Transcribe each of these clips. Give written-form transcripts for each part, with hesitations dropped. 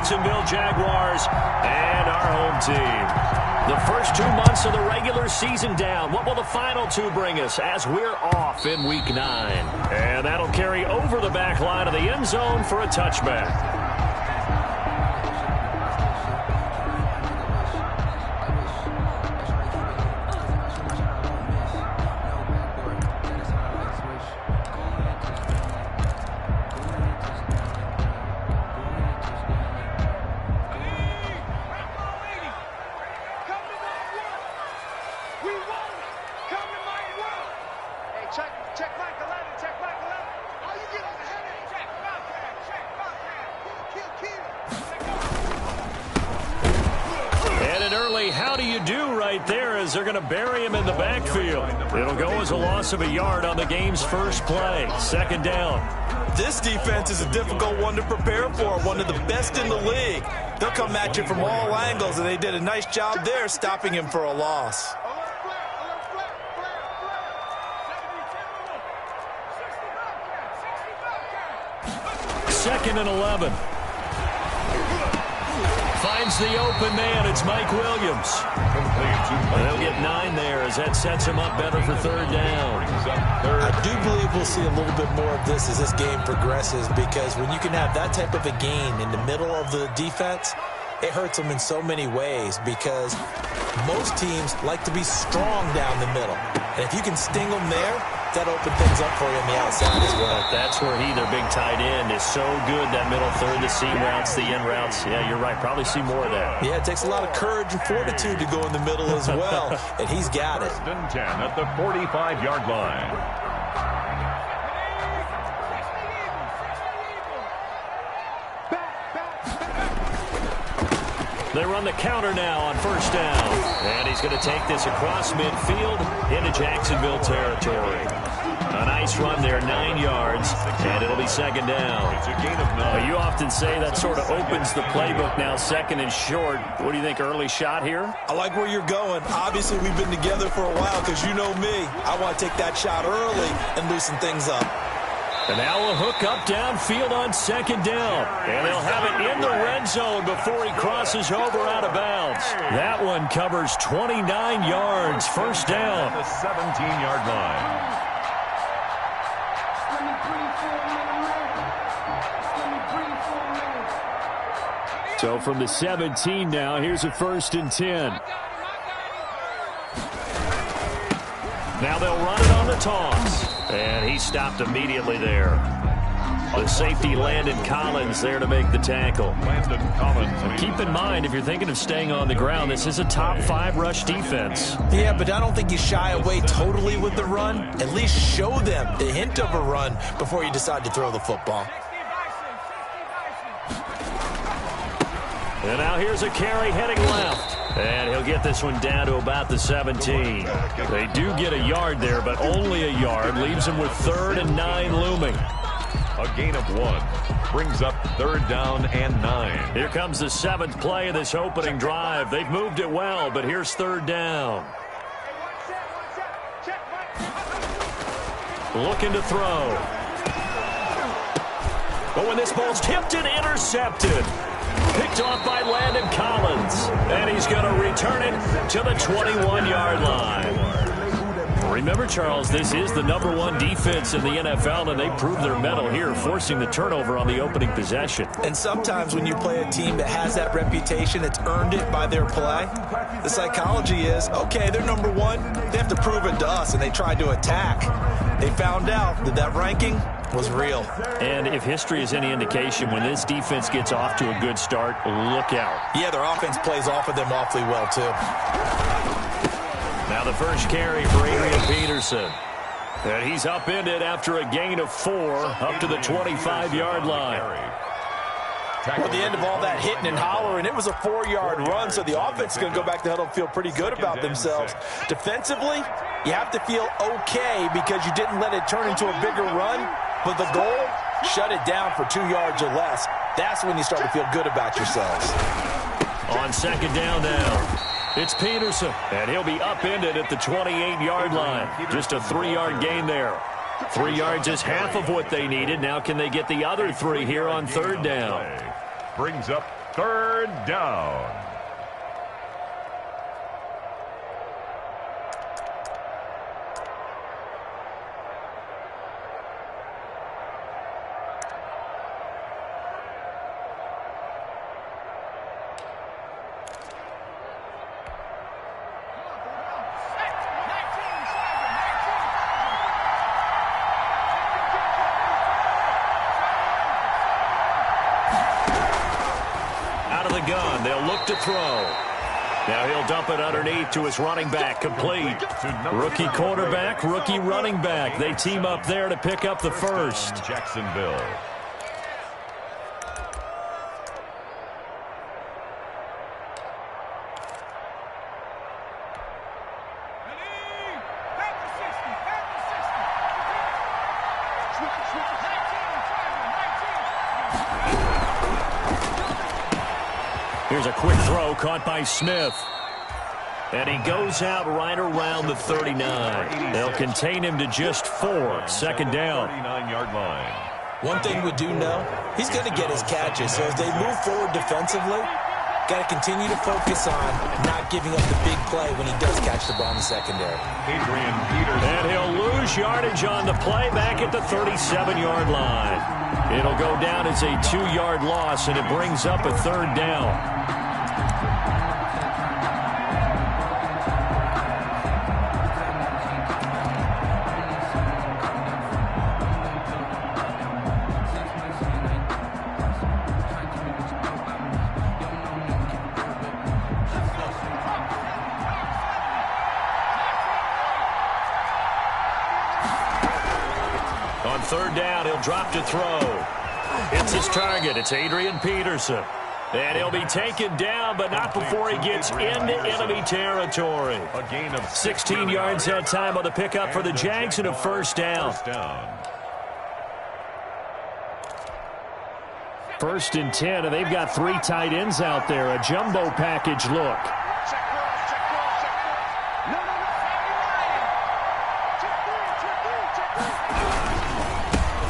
Jacksonville Jaguars and our home team. The first 2 months of the regular season down. What will the final 2 bring us as we're off in Week 9? And that'll carry over the back line of the end zone for a touchback. They're going to bury him in the backfield. It'll go as a loss of a yard on the game's first play. Second down. This defense is a difficult one to prepare for, one of the best in the league. They'll come at you from all angles, and they did a nice job there stopping him for a loss. Second and 11. Finds the open man. It's Mike Williams. They'll get 9 there as that sets him up better for third down. I do believe we'll see a little bit more of this as this game progresses, because when you can have that type of a gain in the middle of the defense, it hurts them in so many ways, because most teams like to be strong down the middle. And if you can sting them there, that open things up for you on the outside as well. That's where their big tight end, is so good, that middle third, the seam routes, the in routes. Yeah, you're right. Probably see more of that. Yeah, it takes a lot of courage and fortitude to go in the middle as well, and he's got it. 10 at the 45-yard line. They run the counter now on first down. And he's going to take this across midfield into Jacksonville territory. A nice run there, 9 yards, and it'll be second down. It's a gain of 9. You often say that sort of opens the playbook now, second and short. What do you think, early shot here? I like where you're going. Obviously, we've been together for a while, because you know me. I want to take that shot early and loosen things up. And now a hook up downfield on second down. And they'll have it in the red zone before he crosses over out of bounds. That one covers 29 yards. First down. The 17-yard line. So from the 17 now, here's a 1st and 10. Now they'll run it on the toss. And he stopped immediately there. The safety, Landon Collins, there to make the tackle. Landon Collins. Keep in mind, if you're thinking of staying on the ground, this is a top 5 rush defense. Yeah, but I don't think you shy away totally with the run. At least show them the hint of a run before you decide to throw the football. And now here's a carry heading left. And he'll get this one down to about the 17. They do get a yard there, but only a yard. Leaves him with 3rd and 9 looming. A gain of 1. Brings up 3rd down and 9. Here comes the 7th play of this opening drive. They've moved it well, but here's 3rd down. Looking to throw. But when this ball's tipped and intercepted. Picked off by Landon Collins. And he's going to return it to the 21-yard line. Remember, Charles, this is the #1 defense in the NFL, and they proved their mettle here, forcing the turnover on the opening possession. And sometimes when you play a team that has that reputation, it's earned it by their play. The psychology is, okay, they're #1. They have to prove it to us, and they tried to attack. They found out that that ranking was real. And if history is any indication, when this defense gets off to a good start, look out. Yeah, their offense plays off of them awfully well, too. Now the first carry for Adrian Peterson. And he's upended after a gain of 4 up to the 25-yard line. Well, at the end of all that hitting and hollering, it was a 4-yard run, so the offense is going to go back to the huddle and feel pretty good about themselves. Defensively, you have to feel okay because you didn't let it turn into a bigger run, but the goal, shut it down for 2 yards or less. That's when you start to feel good about yourselves. On second down now, it's Peterson, and he'll be upended at the 28-yard line. Just a 3-yard gain there. 3 yards is half of what they needed. Now can they get the other 3 here on third down? Brings up third down. Gun. They'll look to throw. Now he'll dump it underneath to his running back. Complete. Rookie quarterback, rookie running back. They team up there to pick up the first. Jacksonville. Here's a quick throw caught by Smith. And he goes out right around the 39. They'll contain him to just 4. Second down. 39-yard line. One thing we do know, he's going to get his catches. So as they move forward defensively, got to continue to focus on not giving up the big play when he does catch the ball in the secondary. Adrian Peterson. And he'll lose yardage on the play back at the 37-yard line. It'll go down as a 2-yard loss, and it brings up a third down. On third down, he'll drop to throw. It's his target. It's Adrian Peterson. And he'll be taken down, but not before he gets into enemy territory. A gain of 16 yards that time on the pickup for the Jags and a first down. First and 10, and they've got 3 tight ends out there. A jumbo package look.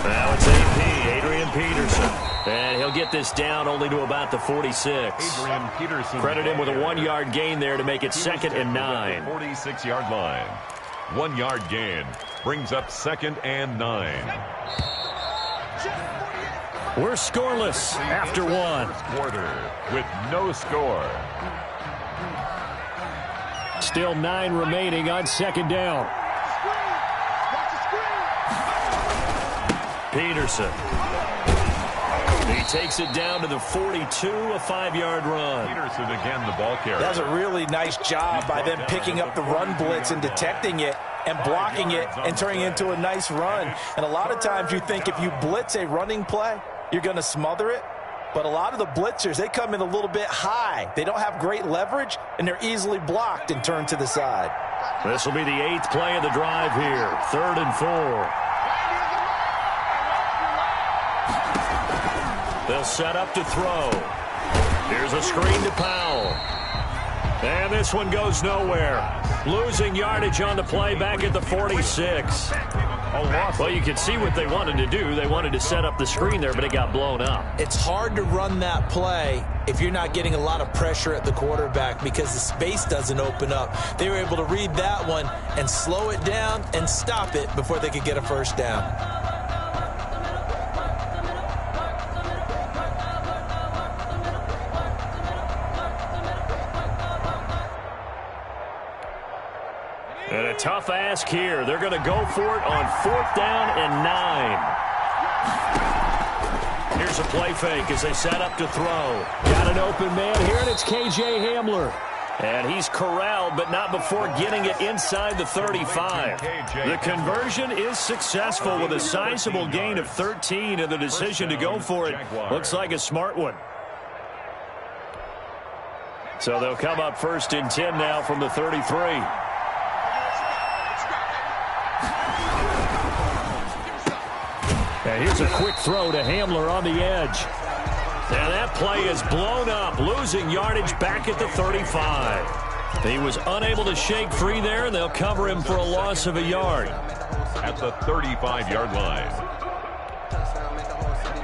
Now it's Adrian Peterson. And he'll get this down only to about the 46. Adrian Peterson. Credit him with a 1-yard gain there to make it second and 9. 46-yard line. 1-yard gain brings up second and 9. We're scoreless after 1. Quarter with no score. Still 9 remaining on second down. Peterson. He takes it down to the 42, a 5-yard run. Peterson again, the ball carrier. That's a really nice job by them picking up the run blitz and detecting it and blocking it and turning it into a nice run. And a lot of times you think if you blitz a running play, you're going to smother it. But a lot of the blitzers, they come in a little bit high. They don't have great leverage, and they're easily blocked and turned to the side. This will be the 8th play of the drive here. 3rd and 4. They'll set up to throw. Here's a screen to Powell. And this one goes nowhere. Losing yardage on the play back at the 46. Well, you can see what they wanted to do. They wanted to set up the screen there, but it got blown up. It's hard to run that play if you're not getting a lot of pressure at the quarterback because the space doesn't open up. They were able to read that one and slow it down and stop it before they could get a first down. And a tough ask here. They're going to go for it on 4th down and 9. Here's a play fake as they set up to throw. Got an open man here, and it's K.J. Hamler. And he's corralled, but not before getting it inside the 35. The conversion is successful with a sizable gain of 13, and the decision to go for it looks like a smart one. So they'll come up 1st and 10 now from the 33. And here's a quick throw to Hamler on the edge. And that play is blown up, losing yardage back at the 35. He was unable to shake free there, and they'll cover him for a loss of a yard. At the 35-yard line.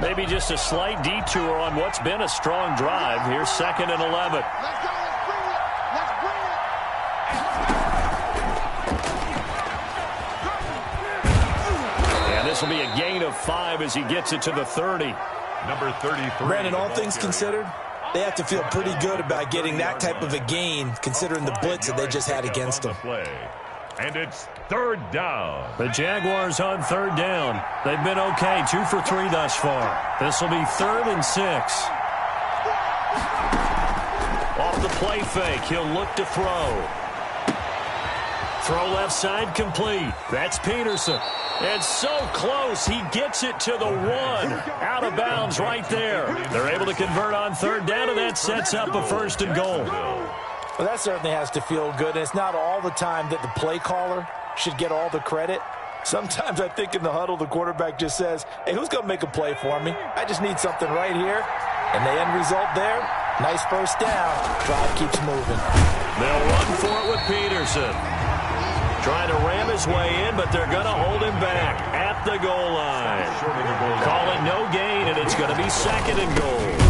Maybe just a slight detour on what's been a strong drive. Here's 2nd and 11. And this will be a gain of 5 as he gets it to the 30. Number 33. Brandon, all things considered, they have to feel pretty good about getting that type of a gain, considering the blitz that they just had against them. And it's 3rd down. The Jaguars on 3rd down. They've been okay, 2 for 3 thus far. This will be 3rd and 6. Off the play fake, he'll look to throw. Throw left side complete. That's Peterson. And so close, he gets it to the 1. Out of bounds right there. They're able to convert on 3rd down, and that sets up a 1st and goal. Well, that certainly has to feel good. And it's not all the time that the play caller should get all the credit. Sometimes I think in the huddle, the quarterback just says, hey, who's going to make a play for me? I just need something right here. And the end result there, nice 1st down. Drive keeps moving. They'll run for it with Peterson. Trying to ram his way in, but they're going to hold him back at the goal line. Call it no gain, and it's going to be 2nd and goal.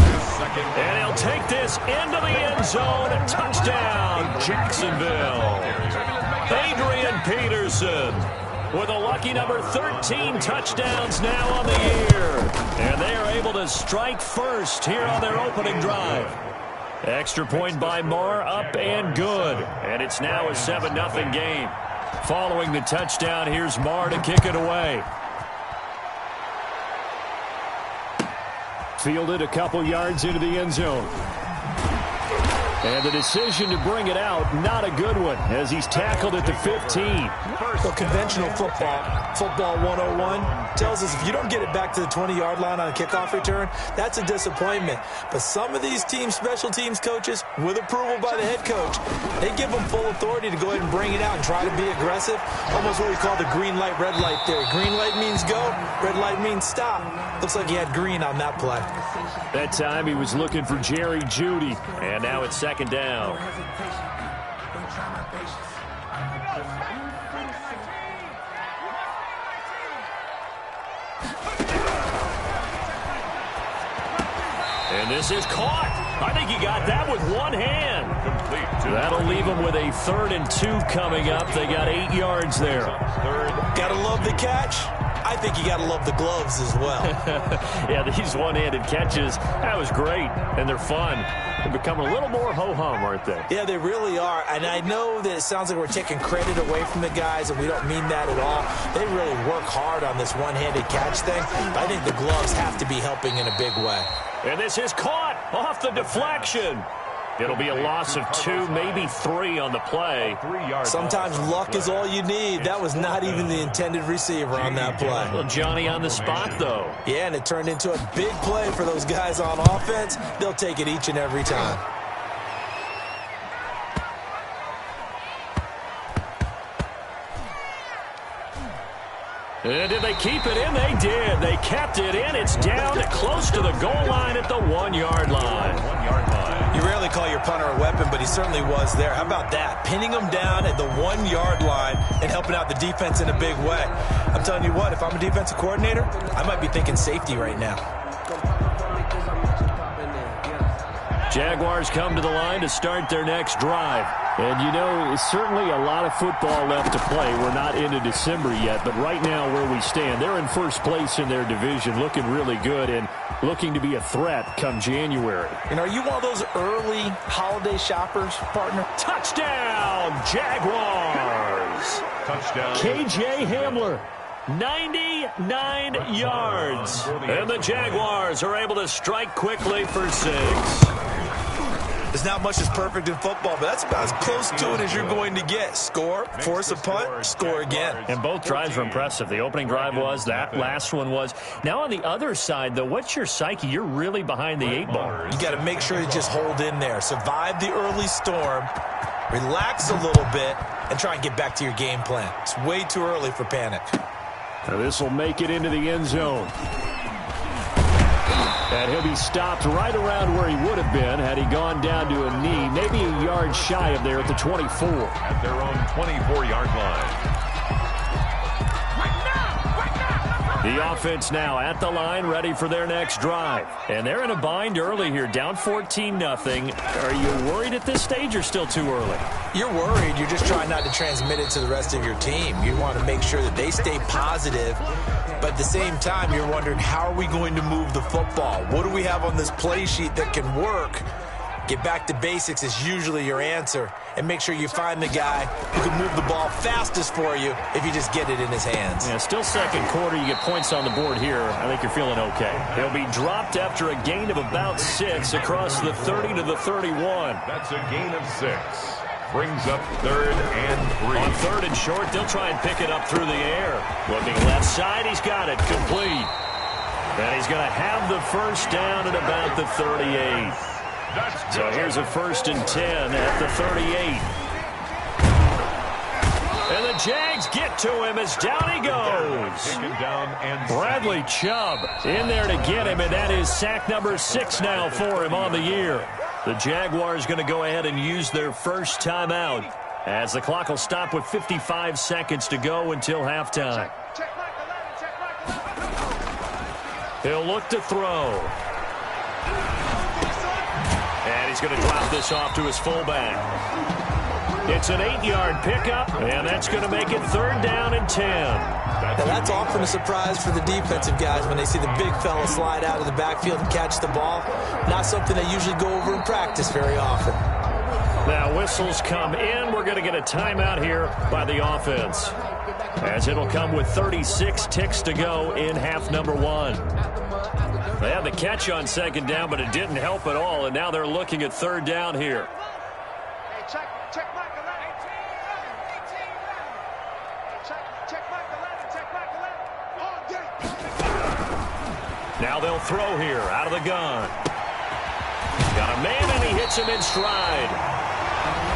And he'll take this into the end zone. Touchdown, Jacksonville. Adrian Peterson with a lucky number 13 touchdowns now on the year. And they are able to strike first here on their opening drive. Extra point by Marr, up and good. And it's now a 7-0 game. Following the touchdown, here's Marr to kick it away. Fielded a couple yards into the end zone. And the decision to bring it out, not a good one, as he's tackled at the 15. Well, conventional football 101, tells us if you don't get it back to the 20-yard line on a kickoff return, that's a disappointment. But some of these special teams coaches, with approval by the head coach, they give them full authority to go ahead and bring it out and try to be aggressive. Almost what we call the green light, red light theory. Green light means go, red light means stop. Looks like he had green on that play. That time he was looking for Jerry Jeudy, and now it's 2nd down. And this is caught. I think he got that with one hand. That'll leave him with a 3rd and 2 coming up. They got 8 yards there. Gotta love the catch. I think you gotta love the gloves as well. Yeah, these one-handed catches, that was great, and they're fun. They're becoming a little more ho-hum, aren't they? Yeah, they really are. And I know that it sounds like we're taking credit away from the guys, and we don't mean that at all. They really work hard on this one-handed catch thing. I think the gloves have to be helping in a big way. And this is caught off the deflection. It'll be a loss of 2, maybe 3 on the play. Sometimes luck is all you need. That was not even the intended receiver on that play. Well, Johnny on the spot, though. Yeah, and it turned into a big play for those guys on offense. They'll take it each and every time. And did they keep it in? They did. They kept it in. It's down close to the goal line at the 1-yard line. 1-yard line. You rarely call your punter a weapon, but he certainly was there. How about that? Pinning him down at the 1-yard line and helping out the defense in a big way. I'm telling you what, if I'm a defensive coordinator, I might be thinking safety right now. Jaguars come to the line to start their next drive. And, you know, certainly a lot of football left to play. We're not into December yet, but right now where we stand, they're in first place in their division, looking really good and looking to be a threat come January. And are you one of those early holiday shoppers, partner? Touchdown, Jaguars! Touchdown. KJ Hamler. 99 yards. And the Jaguars are able to strike quickly for 6. There's not much that's perfect in football, but that's about as close to it as you're going to get. Score, force a punt, score again. And both drives were impressive. The opening drive was, that last one was. Now on the other side, though, what's your psyche? You're really behind the 8 ball. You got to make sure you just hold in there. Survive the early storm, relax a little bit, and try and get back to your game plan. It's way too early for panic. Now this will make it into the end zone. And he'll be stopped right around where he would have been had he gone down to a knee, maybe a yard shy of there at the 24. At their own 24-yard line. The offense now at the line, ready for their next drive. And they're in a bind early here, down 14-0. Are you worried at this stage or still too early? You're worried. You're just trying not to transmit it to the rest of your team. You want to make sure that they stay positive. But at the same time, you're wondering, how are we going to move the football? What do we have on this play sheet that can work? Get back to basics is usually your answer. And make sure you find the guy who can move the ball fastest for you if you just get it in his hands. Yeah, still second quarter. You get points on the board here. I think you're feeling okay. He'll be dropped after a gain of about 6 across the 30 to the 31. That's a gain of 6. Brings up 3rd and 3. On 3rd and short, they'll try and pick it up through the air. Looking left side, he's got it. Complete. And he's going to have the first down at about the 38. So here's a 1st and 10 at the 38. And the Jags get to him as down he goes. Bradley Chubb in there to get him, and that is sack number 6 now for him on the year. The Jaguars going to go ahead and use their first timeout as the clock will stop with 55 seconds to go until halftime. He'll look to throw. And he's going to drop this off to his fullback. It's an 8-yard pickup, and that's going to make it 3rd down and 10. Now that's often a surprise for the defensive guys when they see the big fella slide out of the backfield and catch the ball. Not something they usually go over in practice very often. Now whistles come in. We're going to get a timeout here by the offense, as it'll come with 36 ticks to go in half number 1. They had the catch on 2nd down, but it didn't help at all, and now they're looking at 3rd down here. Now they'll throw here out of the gun. Got a man, and he hits him in stride.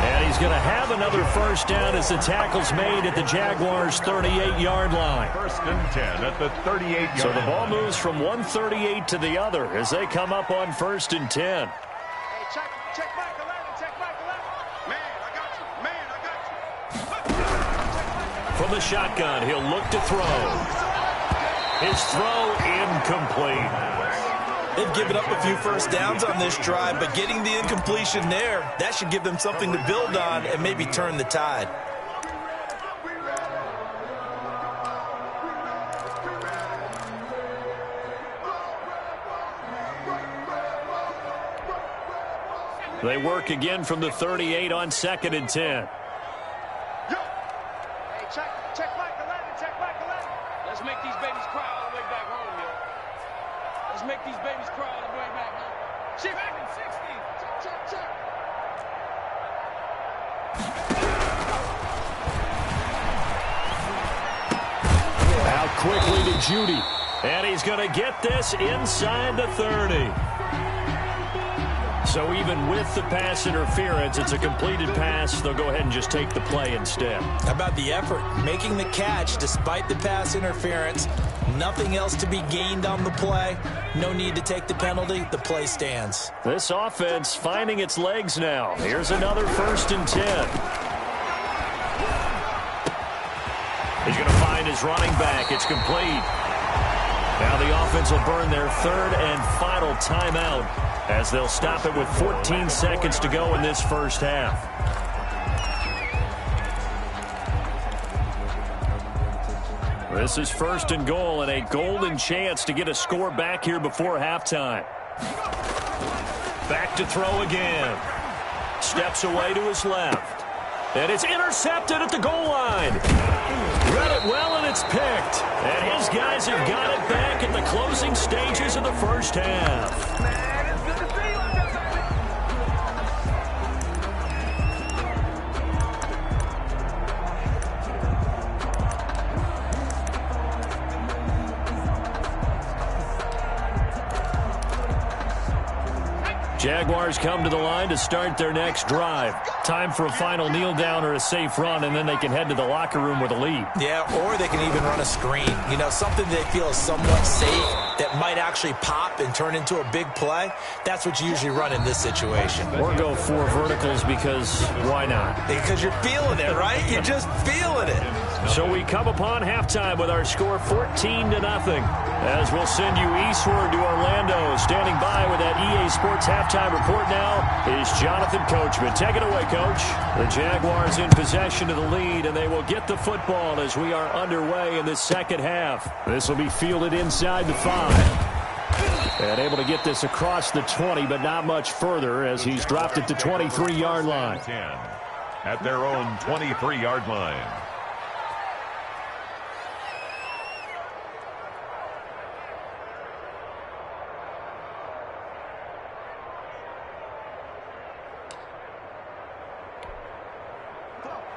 And he's going to have another first down as the tackle's made at the Jaguars' 38-yard line. 1st and 10 at the 38-yard line. So the ball moves from 138 to the other as they come up on 1st and 10. Hey, check back 11, check back 11. Man, I got you. Man, I got you. From the shotgun, he'll look to throw. His throw incomplete. They've given up a few first downs on this drive, but getting the incompletion there, that should give them something to build on and maybe turn the tide. They work again from the 38 on 2nd and 10. Yo. Hey, check back 11, check back 11. Let's make these babies cry all the way back home, yo. Let's make these babies cry all the way back home. Shit, back in 60. Check. Out quickly to Judy. And he's going to get this inside the 30. So even with the pass interference, it's a completed pass. They'll go ahead and just take the play instead. How about the effort? Making the catch despite the pass interference. Nothing else to be gained on the play. No need to take the penalty. The play stands. This offense finding its legs now. Here's another 1st and 10. He's going to find his running back. It's complete. Now the offense will burn their 3rd and final timeout as they'll stop it with 14 seconds to go in this first half. This is 1st and goal and a golden chance to get a score back here before halftime. Back to throw again. Steps away to his left. And it's intercepted at the goal line. Read it well, and it's picked. And his guys have got it back at the closing stages of the first half. Jaguars come to the line to start their next drive. Time for a final kneel down or a safe run, and then they can head to the locker room with a lead. Yeah, or they can even run a screen. You know, something they feel is somewhat safe that might actually pop and turn into a big play. That's what you usually run in this situation. Or go 4 verticals because why not? Because you're feeling it, right? You're just feeling it. So we come upon halftime with our score 14-0. As we'll send you eastward to Orlando. Standing by with that EA Sports halftime report now is Jonathan Coachman. Take it away, Coach. The Jaguars in possession of the lead, and they will get the football as we are underway in the second half. This will be fielded inside the 5. And able to get this across the 20, but not much further as he's dropped it to 23-yard line. At their own 23-yard line.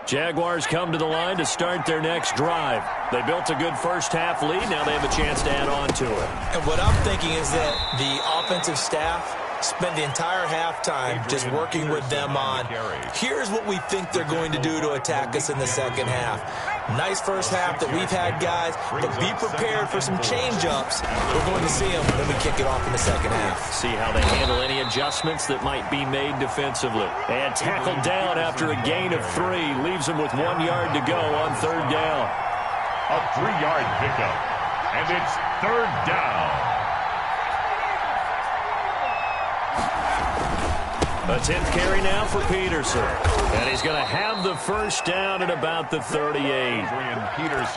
Jaguars come to the line to start their next drive. They built a good first-half lead. Now they have a chance to add on to it. And what I'm thinking is that the offensive staff spent the entire halftime just working with them on, here's what we think they're going to do to attack us in the second half. Nice first half that we've had, guys, but be prepared for some change-ups. We're going to see them when we kick it off in the second half. See how they handle any adjustments that might be made defensively. And tackled down after a gain of 3. Leaves them with 1 yard to go on third down. A 3-yard pickup. And it's third down. A 10th carry now for Peterson. And he's going to have the first down at about the 38.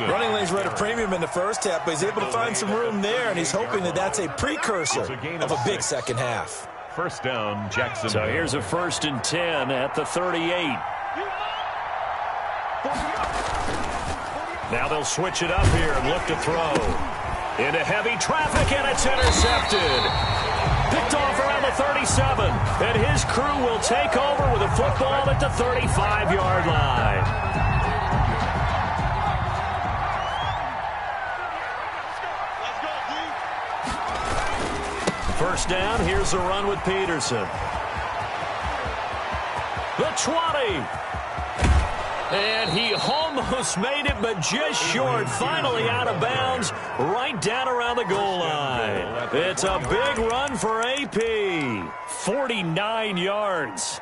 Running lanes were at a premium in the first half, but he's able to find some room there, and he's hoping that that's a precursor of a big second half. First down, Jackson. So here's a 1st and 10 at the 38. Now they'll switch it up here and look to throw. Into heavy traffic, and it's intercepted. Picked off around the 37, and his crew will take over with a football at the 35-yard line. First down, here's the run with Peterson. The 20. And he almost made it, but just short. Finally out of bounds, right down around the goal line. It's a big run for AP. 49 yards.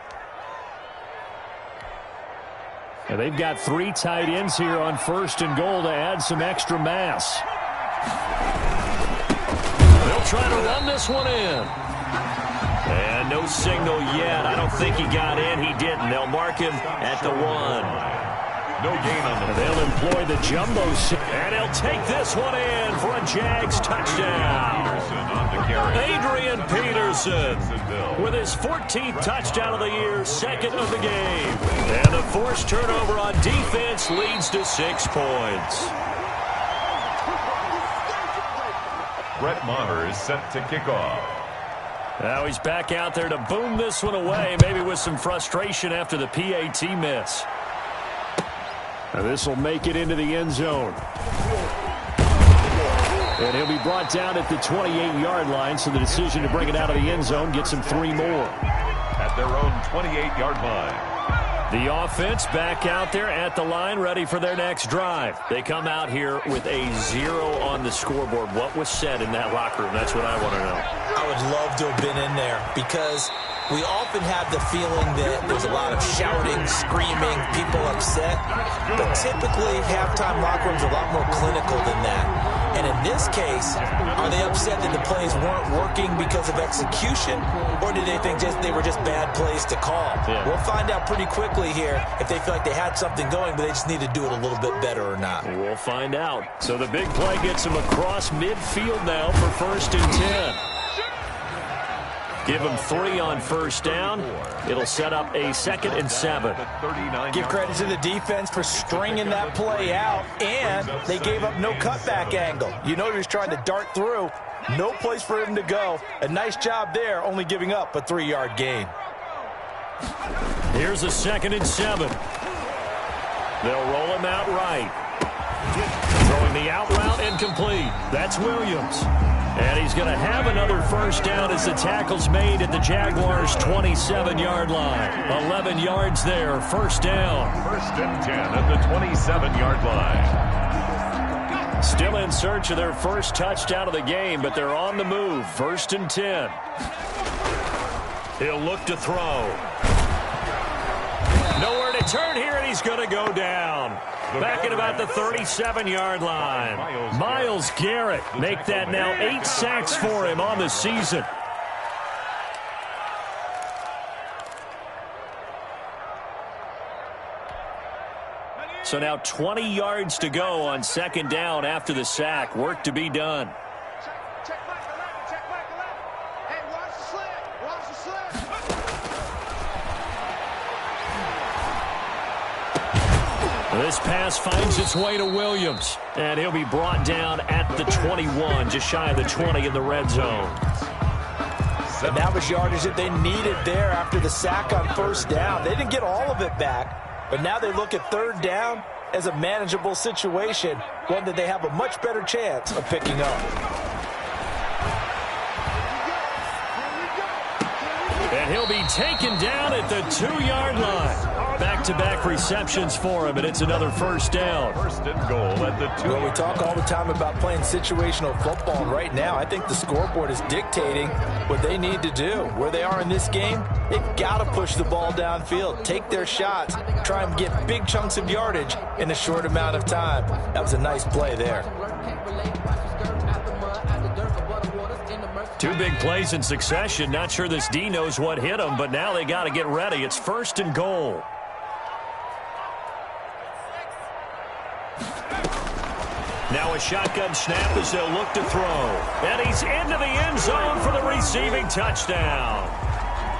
And they've got 3 tight ends here on 1st and goal to add some extra mass. They'll try to run this one in. And no signal yet. I don't think he got in. He didn't. They'll mark him at the 1. No gain on the They'll employ the jumbo. And he'll take this one in for a Jags touchdown. Adrian Peterson with his 14th touchdown of the year, 2nd of the game. And the forced turnover on defense leads to 6 points. Brett Maher is set to kick off. Now he's back out there to boom this one away, maybe with some frustration after the PAT miss. Now this will make it into the end zone. And he'll be brought down at the 28-yard line, so the decision to bring it out of the end zone gets him 3 more. At their own 28-yard line. The offense back out there at the line, ready for their next drive. They come out here with a 0 on the scoreboard. What was said in that locker room? That's what I want to know. I would love to have been in there because we often have the feeling that there's a lot of shouting, screaming, people upset. But typically, halftime locker rooms are a lot more clinical than that. And in this case, are they upset that the plays weren't working because of execution? Or did they think they were just bad plays to call? Yeah. We'll find out pretty quickly here if they feel like they had something going, but they just need to do it a little bit better or not. We'll find out. So the big play gets him across midfield now for 1st and 10. Give him 3 on 1st down. It'll set up a 2nd and 7. Give credit to the defense for stringing that play out, and they gave up no cutback angle. You know he was trying to dart through. No place for him to go. A nice job there, only giving up a 3-yard gain. Here's a 2nd and 7. They'll roll him out right. Throwing the out route incomplete. That's Williams. And he's going to have another 1st down as the tackle's made at the Jaguars' 27-yard line. 11 yards there, 1st down. 1st and 10 at the 27-yard line. Still in search of their first touchdown of the game, but they're on the move. 1st and 10. He'll look to throw. Nowhere to turn here, and he's going to go down. Back at about the 37-yard line. Myles Garrett make that now 8 sacks for him on the season. So now 20 yards to go on second down after the sack. Work to be done. Check back 11, check back 11. Hey, watch the slant, watch the slant. This pass finds its way to Williams, and he'll be brought down at the 21, just shy of the 20 in the red zone. And that was yardage that they needed there after the sack on first down. They didn't get all of it back. But now they look at third down as a manageable situation, one that they have a much better chance of picking up. And he'll be taken down at the 2-yard line. Back-to-back receptions for him, and it's another first down. First and goal at the 2. Well, we talk all the time about playing situational football, and right now I think the scoreboard is dictating what they need to do. Where they are in this game, they've got to push the ball downfield, take their shots, try and get big chunks of yardage in a short amount of time. That was a nice play there. 2 big plays in succession. Not sure this D knows what hit him, but now they got to get ready. It's first and goal. Now a shotgun snap as they'll look to throw. And he's into the end zone for the receiving touchdown.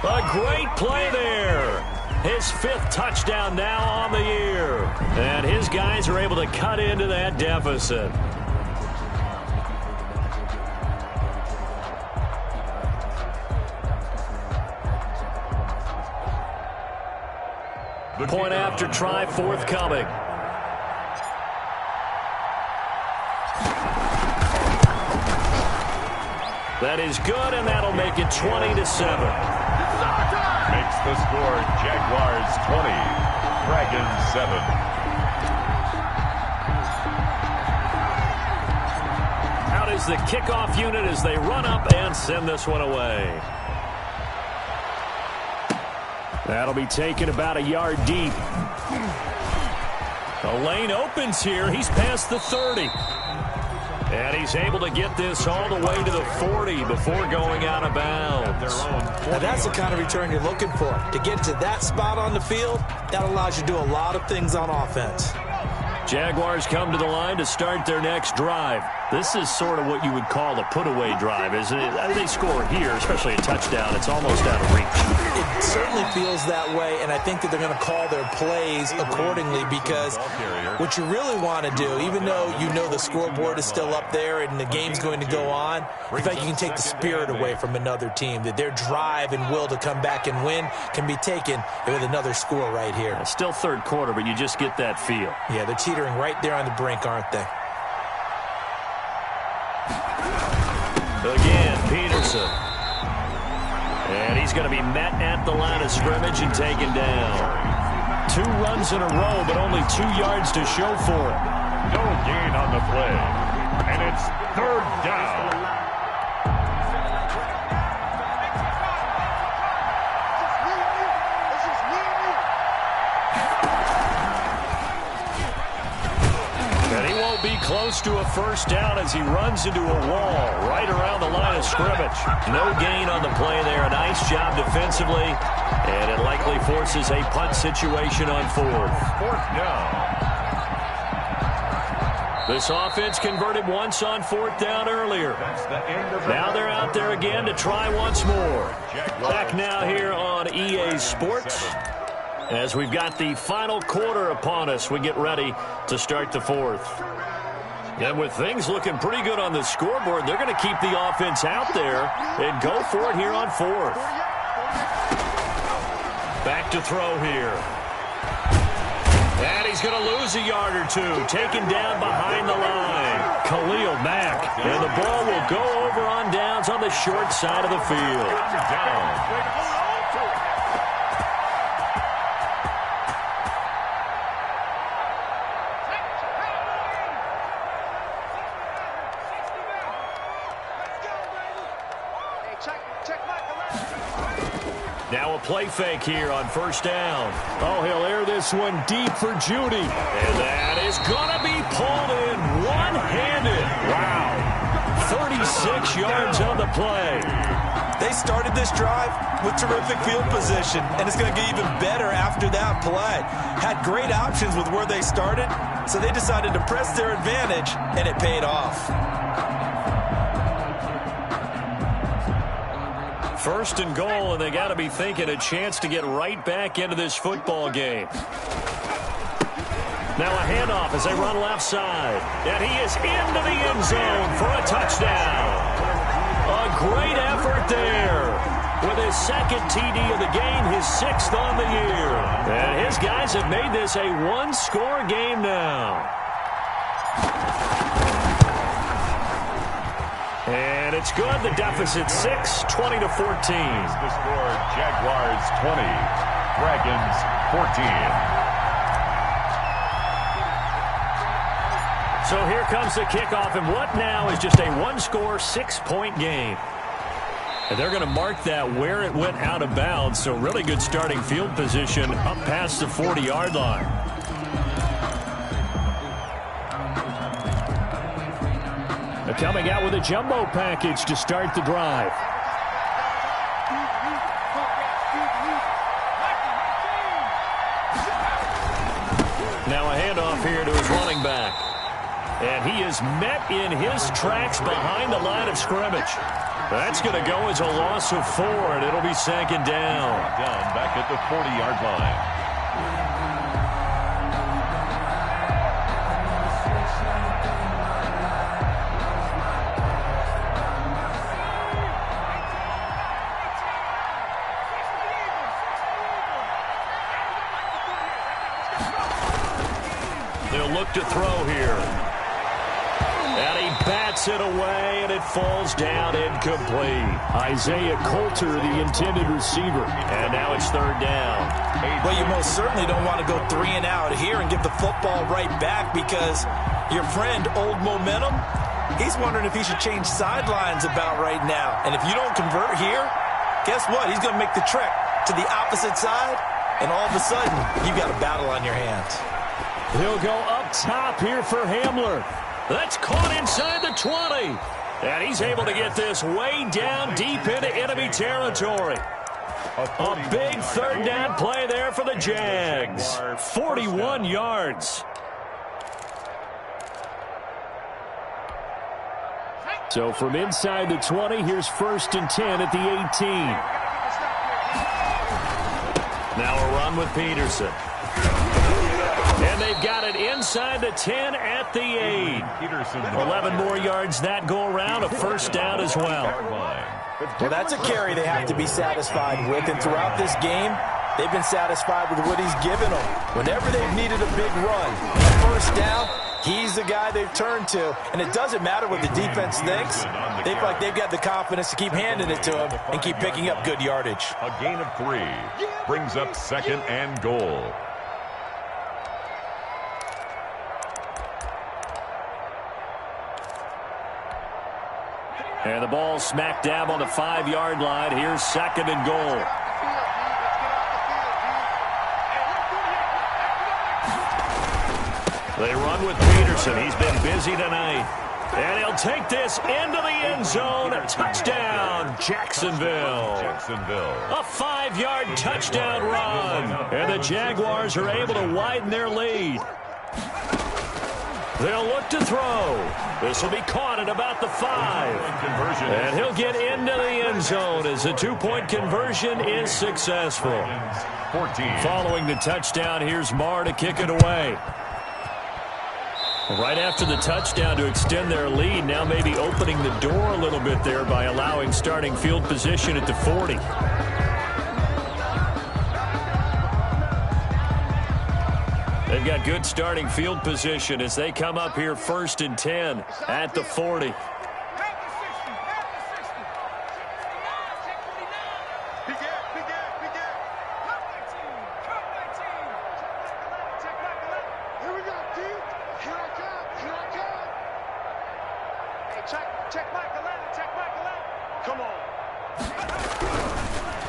A great play there. His 5th touchdown now on the year. And his guys are able to cut into that deficit. Point after try forthcoming. That is good, and that'll make it 20-7. Makes the score Jaguars 20, Dragons 7. Out is the kickoff unit as they run up and send this one away. That'll be taken about a yard deep. The lane opens here. He's past the 30. And he's able to get this all the way to the 40 before going out of bounds. Now that's the kind of return you're looking for. To get to that spot on the field, that allows you to do a lot of things on offense. Jaguars come to the line to start their next drive. This is sort of what you would call a put-away drive, isn't it? They score here, especially a touchdown. It's almost out of reach. It certainly feels that way, and I think that they're going to call their plays accordingly because what you really want to do, even though you know the scoreboard is still up there and the game's going to go on, in fact, you can take the spirit away from another team, that their drive and will to come back and win can be taken with another score right here. It's still third quarter, but you just get that feel. Yeah, they're teetering right there on the brink, aren't they? Again, Peterson. And he's going to be met at the line of scrimmage and taken down. 2 runs in a row, but only 2 yards to show for it. No gain on the play. And it's third down. Close to a first down as he runs into a wall right around the line of scrimmage. No gain on the play there. A nice job defensively, and it likely forces a punt situation on 4th down. This offense converted once on 4th down earlier. Now they're out there again to try once more. Back now here on EA Sports as we've got the final quarter upon us. We get ready to start the 4th. And with things looking pretty good on the scoreboard, they're going to keep the offense out there and go for it here on 4th. Back to throw here. And he's going to lose a yard or 2. Taken down behind the line. Khalil Mack. And the ball will go over on downs on the short side of the field. Down. play fake here on first down. Oh, he'll air this one deep for Judy. And that is going to be pulled in one-handed. Wow. 36 yards on the play. They started this drive with terrific field position, and it's going to get even better after that play. Had great options with where they started, so they decided to press their advantage, and it paid off. First and goal, and they got to be thinking a chance to get right back into this football game. Now a handoff as they run left side. And he is into the end zone for a touchdown. A great effort there. With his second TD of the game, his 6th on the year. And his guys have made this a one-score game now. And it's good. The deficit 6, 20-14. The score, Jaguars 20, Dragons 14. So here comes the kickoff, and what now is just a one-score, 6-point game. And they're going to mark that where it went out of bounds, so really good starting field position up past the 40-yard line. They're coming out with a jumbo package to start the drive. Now a handoff here to his running back. And he is met in his tracks behind the line of scrimmage. That's going to go as a loss of 4, and it'll be second down. Down back at the 40-yard line. They'll look to throw here. And he bats it away, and it falls down incomplete. Isaiah Coulter, the intended receiver. And now it's third down. Well, you most certainly don't want to go 3 and out here and give the football right back, because your friend, Old Momentum, he's wondering if he should change sidelines about right now. And if you don't convert here, guess what? He's going to make the trek to the opposite side, and all of a sudden, you've got a battle on your hands. He'll go up top here for Hamler. That's caught inside the 20. And he's able to get this way down deep into enemy territory. A big third down play there for the Jags. 41 yards. So from inside the 20, here's 1st and 10 at the 18. Now a run with Peterson. And they've got it inside the 10 at the 8. 11 more yards that go around, a first down as well. Well, that's a carry they have to be satisfied with. And throughout this game, they've been satisfied with what he's given them. Whenever they've needed a big run, a first down, he's the guy they've turned to. And it doesn't matter what the defense thinks. They feel like they've got the confidence to keep handing it to him and keep picking up good yardage. A gain of 3 brings up 2nd and goal. And the ball smack dab on the 5-yard line. Here's 2nd and goal. They run with Peterson. He's been busy tonight. And he'll take this into the end zone. A touchdown, Jacksonville. A 5-yard touchdown run. And the Jaguars are able to widen their lead. They'll look to throw. This will be caught at about the 5. And he'll get into the end zone as the 2-point conversion is successful. 14. Following the touchdown, here's Marr to kick it away. Right after the touchdown to extend their lead, now maybe opening the door a little bit there by allowing starting field position at the 40. They've got good starting field position as they come up here 1st and 10 at the 40.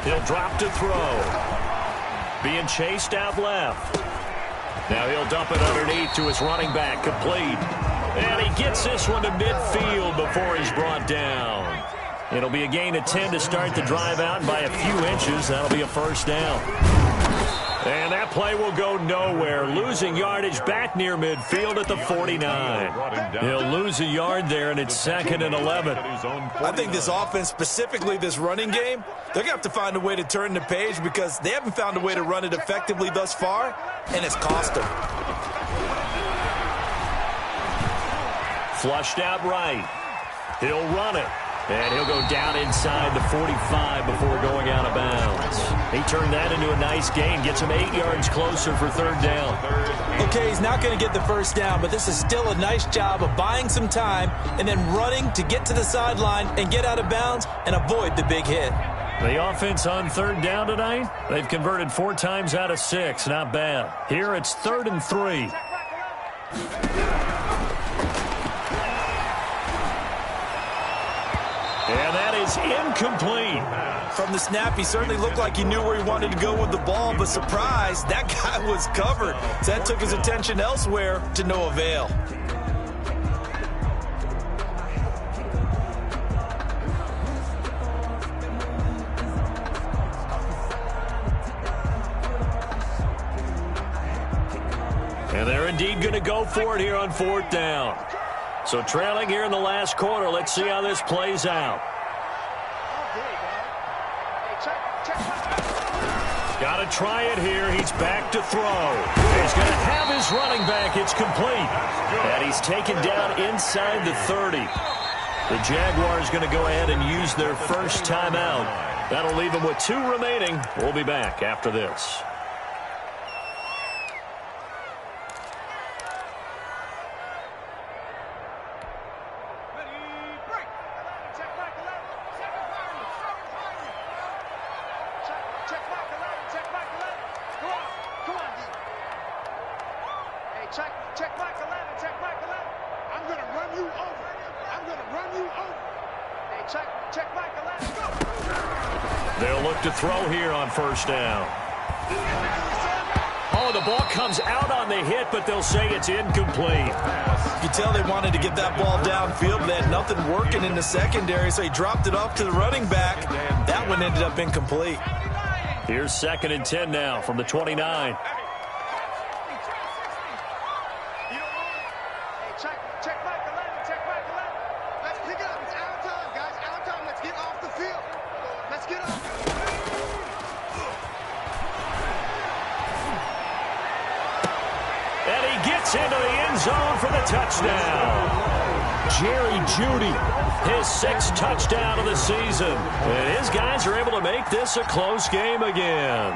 He'll drop to throw. Being chased out left. Now he'll dump it underneath to his running back, complete. And he gets this one to midfield before he's brought down. It'll be a gain of 10 to start the drive out, and by a few inches, that'll be a first down. And that play will go nowhere, losing yardage back near midfield at the 49. He'll lose a yard there, and it's 2nd and 11. I think this offense, specifically this running game, they're going to have to find a way to turn the page because they haven't found a way to run it effectively thus far, and it's cost them. Flushed out right. He'll run it. And he'll go down inside the 45 before going out of bounds. He turned that into a nice gain, gets him 8 yards closer for 3rd down. Okay, he's not going to get the first down, but this is still a nice job of buying some time and then running to get to the sideline and get out of bounds and avoid the big hit. The offense on 3rd down tonight, they've converted 4 times out of 6. Not bad. Here it's 3rd and 3. And that is incomplete. From the snap, he certainly looked like he knew where he wanted to go with the ball, but surprise, that guy was covered. So that took his attention elsewhere to no avail. And they're indeed going to go for it here on 4th down. So trailing here in the last quarter, let's see how this plays out. Got to try it here. He's back to throw. He's going to have his running back. It's complete. And he's taken down inside the 30. The Jaguars going to go ahead and use their first timeout. That'll leave them with 2 remaining. We'll be back after this. They'll look to throw here on 1st down. Oh, the ball comes out on the hit, but they'll say it's incomplete. You can tell they wanted to get that ball downfield, but they had nothing working in the secondary, so he dropped it off to the running back. That one ended up incomplete. Here's 2nd and 10 now from the 29. Into the end zone for the touchdown. Jerry Jeudy, his 6th touchdown of the season. And his guys are able to make this a close game again.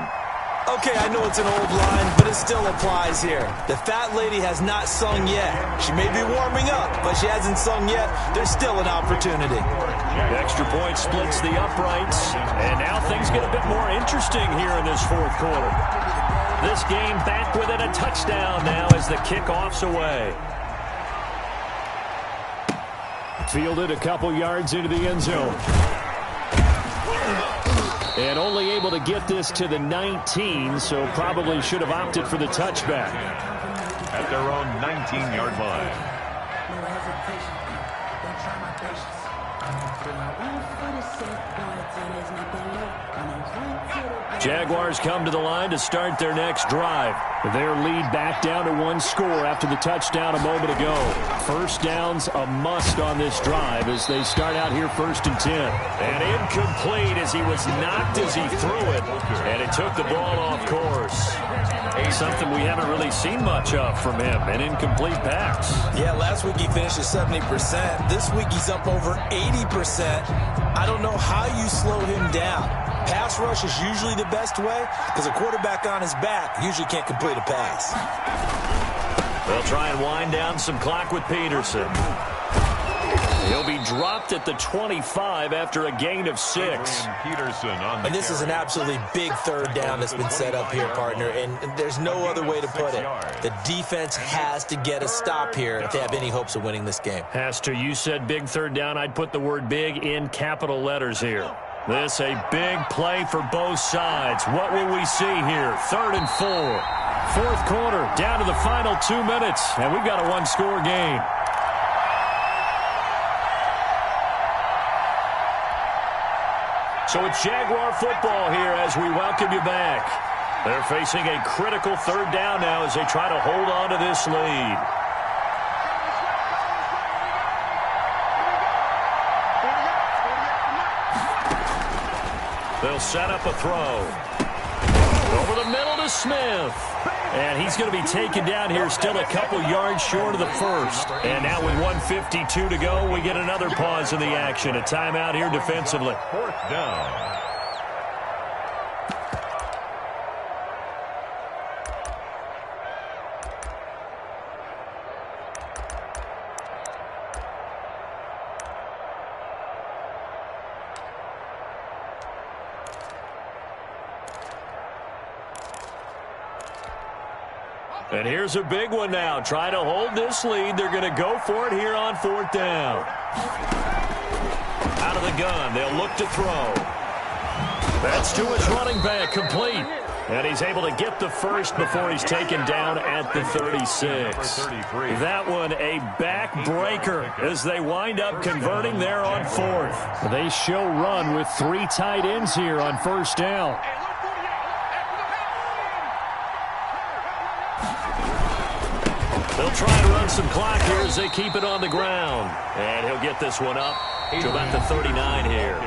Okay, I know it's an old line, but it still applies here. The fat lady has not sung yet. She may be warming up, but she hasn't sung yet. There's still an opportunity. The extra point splits the uprights. And now things get a bit more interesting here in this 4th quarter. This game back within a touchdown now as the kickoff's away. Fielded a couple yards into the end zone. And only able to get this to the 19, so probably should have opted for the touchback. At their own 19-yard line. Jaguars come to the line to start their next drive. Their lead back down to 1 score after the touchdown a moment ago. 1st down's a must on this drive as they start out here 1st and 10. And incomplete as he was knocked as he threw it. And it took the ball off course. Something we haven't really seen much of from him, an incomplete pass. Yeah, last week he finished at 70%. This week he's up over 80%. I don't know how you slow him down. Pass rush is usually the best way because a quarterback on his back usually can't complete a pass. They'll try and wind down some clock with Peterson. He'll be dropped at the 25 after a gain of 6. And this is an absolutely big 3rd down that's been set up here, partner, and there's no other way to put it. The defense has to get a stop here if they have any hopes of winning this game. Has to. You said big 3rd down. I'd put the word big in capital letters here. This a big play for both sides. What will we see here? 3rd and 4. Fourth quarter, down to the final 2 minutes, and we've got a one-score game. So it's Jaguar football here as we welcome you back. They're facing a critical 3rd down now as they try to hold on to this lead. They'll set up a throw. Over the middle to Smith. And he's going to be taken down here, still a couple yards short of the first. And now with 1:52 to go, we get another pause in the action. A timeout here defensively. 4th down. And here's a big one now. Trying to hold this lead. They're going to go for it here on 4th down. Out of the gun. They'll look to throw. That's to his running back. Complete. And he's able to get the first before he's taken down at the 36. That one a backbreaker as they wind up converting there on 4th. They show run with 3 tight ends here on 1st down. They'll try to run some clock here as they keep it on the ground. And he'll get this one up to about the 39 here.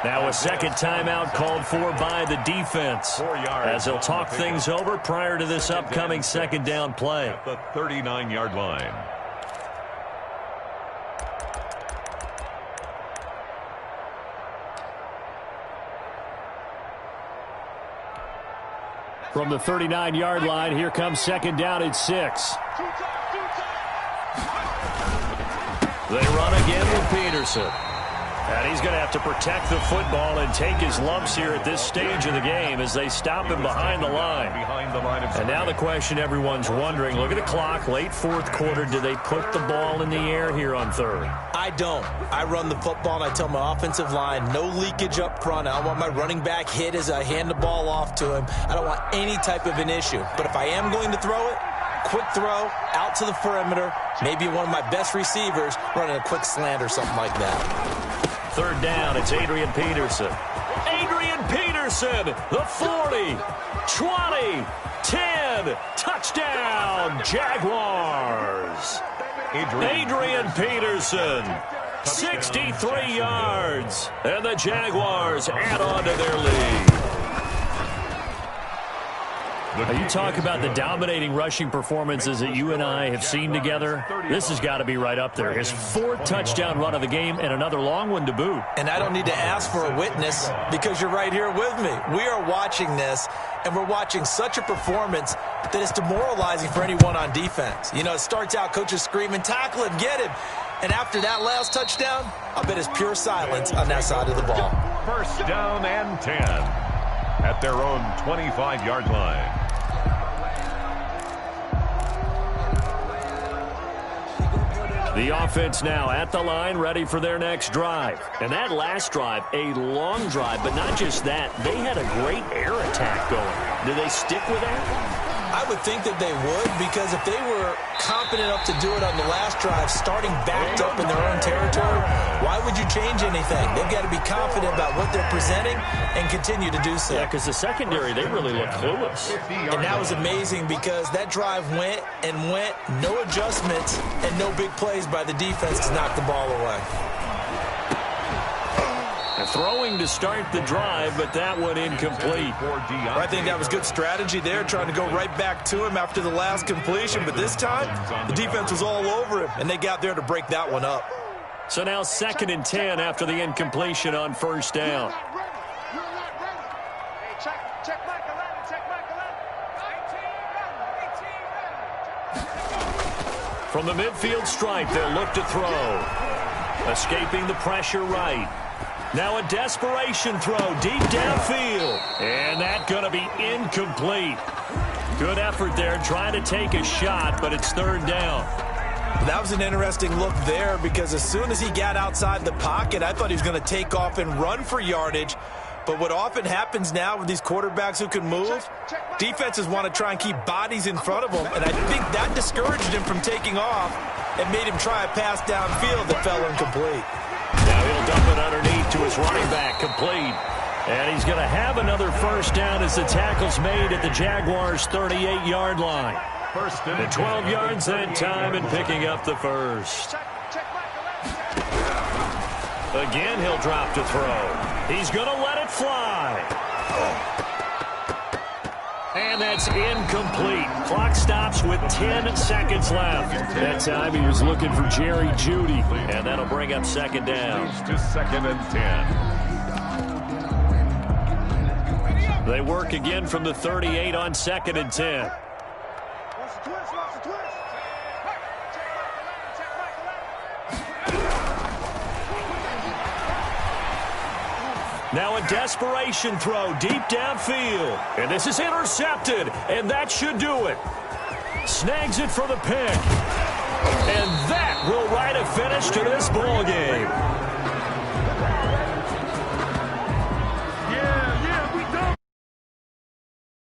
Now a second timeout called for by the defense as they'll talk things over prior to this upcoming 2nd down play. At the 39-yard line. From the 39-yard line, here comes 2nd down at 6. They run again with Peterson. And he's going to have to protect the football and take his lumps here at this stage of the game as they stop him behind the line. And now the question everyone's wondering, look at the clock, late 4th quarter, do they put the ball in the air here on 3rd? I don't. I run the football, and I tell my offensive line, no leakage up front. I don't want my running back hit as I hand the ball off to him. I don't want any type of an issue. But if I am going to throw it, quick throw, out to the perimeter, maybe one of my best receivers running a quick slant or something like that. 3rd down, it's Adrian Peterson. Adrian Peterson, the 40, 20, 10, touchdown, Jaguars. Adrian Peterson, 63 yards, and the Jaguars add on to their lead. You talk about the dominating rushing performances that you and I have seen together. This has got to be right up there. His 4th touchdown run of the game and another long one to boot. And I don't need to ask for a witness because you're right here with me. We are watching this, and we're watching such a performance that it's demoralizing for anyone on defense. You know, it starts out coaches screaming, tackle him, get him. And after that last touchdown, I bet it's pure silence on that side of the ball. 1st down and 10 at their own 25-yard line. The offense now at the line, ready for their next drive. And that last drive, a long drive, but not just that. They had a great air attack going. Do they stick with that? I would think that they would, because if they were confident enough to do it on the last drive, starting backed up in their own territory, why would you change anything? They've got to be confident about what they're presenting and continue to do so. Yeah, because the secondary, they really looked clueless. And that was amazing because that drive went and went, no adjustments, and no big plays by the defense to knock the ball away. Throwing to start the drive, but that one incomplete. I think that was good strategy there, trying to go right back to him after the last completion. But this time, the defense was all over him, and they got there to break that one up. So now 2nd and 10 after the incompletion on 1st down. From the midfield stripe, they'll look to throw. Escaping the pressure right. Now a desperation throw deep downfield. And that's going to be incomplete. Good effort there trying to take a shot, but it's 3rd down. That was an interesting look there because as soon as he got outside the pocket, I thought he was going to take off and run for yardage. But what often happens now with these quarterbacks who can move, defenses want to try and keep bodies in front of them, and I think that discouraged him from taking off and made him try a pass downfield that fell incomplete. Now he'll dump it underneath to his running back, complete. And he's going to have another first down as the tackle's made at the Jaguars' 38-yard line. The 12 yards that time and picking up the first. Again, he'll drop to throw. He's going to let it fly. And that's incomplete. Clock stops with 10 seconds left. That time he was looking for Jerry Jeudy. And that'll bring up second down. To 2nd and 10. They work again from the 38 on 2nd and 10. Now a desperation throw deep downfield. And this is intercepted, and that should do it. Snags it for the pick. And that will write a finish to this ball game.